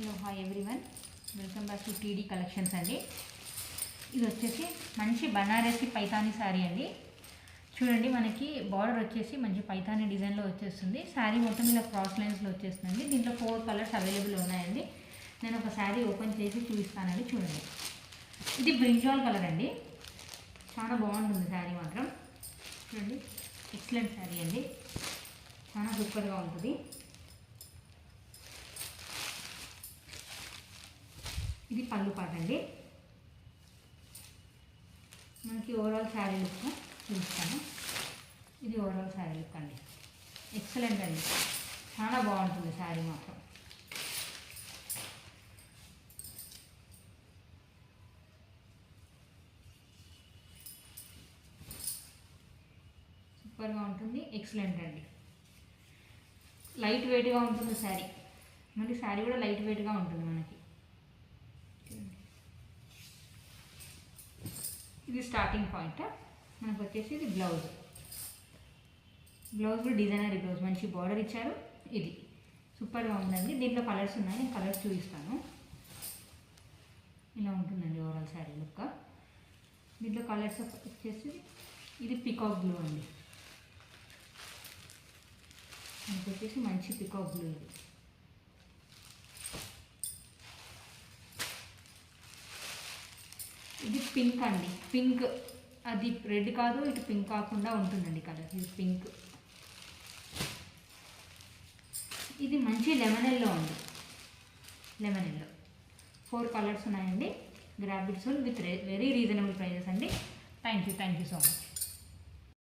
Hello hi everyone, welcome back to TD collections అండి. ఇది వచ్చేసి మంచి బనారసి పైతానీ శారీ అండి. చూడండి, మనకి బార్డర్ వచ్చేసి మంచి పైతానీ డిజైన్లో వచ్చేస్తుంది. శారీ మొత్తం ఇలా క్రాస్ లైన్స్లో వచ్చేస్తుంది. దీంట్లో 4 కలర్స్ అవైలబుల్ ఉన్నాయండి. నేను ఒక శారీ ఓపెన్ చేసి చూపిస్తానండి. చూడండి, ఇది బ్రింజాల్ కలర్ అండి. చాలా బాగుంటుంది శారీ మాత్రం. చూడండి, ఎక్సలెంట్ శారీ అండి, చాలా సూపర్గా ఉంటుంది. ఇది పళ్ళు పాట అండి. మనకి ఓవరాల్ శారీ లుక్ చూపిస్తాను. ఇది ఓవరాల్ శారీ లుక్ అండి. ఎక్సలెంట్ అండి, చాలా బాగుంటుంది శారీ మాత్రం. సూపర్గా ఉంటుంది, ఎక్సలెంట్ అండి. లైట్ వెయిట్గా ఉంటుంది శారీ. మళ్ళీ శారీ కూడా లైట్ వెయిట్గా ఉంటుంది మనకి. ఇది స్టార్టింగ్ పాయింట్. మనకు వచ్చేసి ఇది బ్లౌజ్ కూడా డిజైనర్ బ్లౌజ్, మంచి బార్డర్ ఇచ్చారు. ఇది సూపర్గా ఉందండి. దీంట్లో కలర్స్ ఉన్నాయి, నేను కలర్స్ చూపిస్తాను. ఇలా ఉంటుందండి ఓవరాల్ శారీ లుక్. దీంట్లో కలర్స్ వచ్చేసి ఇది పికాక్ బ్లూ అండి. మనకు వచ్చేసి మంచి పికాక్ బ్లూ. ఇది పింక్ అండి. పింక్, అది రెడ్ కాదు, ఇటు పింక్ కాకుండా ఉంటుందండి కలర్. ఇది పింక్. ఇది మంచి లెమన్ ఎల్లో అండి. లెమన్ ఎల్లో 4 కలర్స్ ఉన్నాయండి. Grab it sold with very reasonable prices అండి. Thank you so much.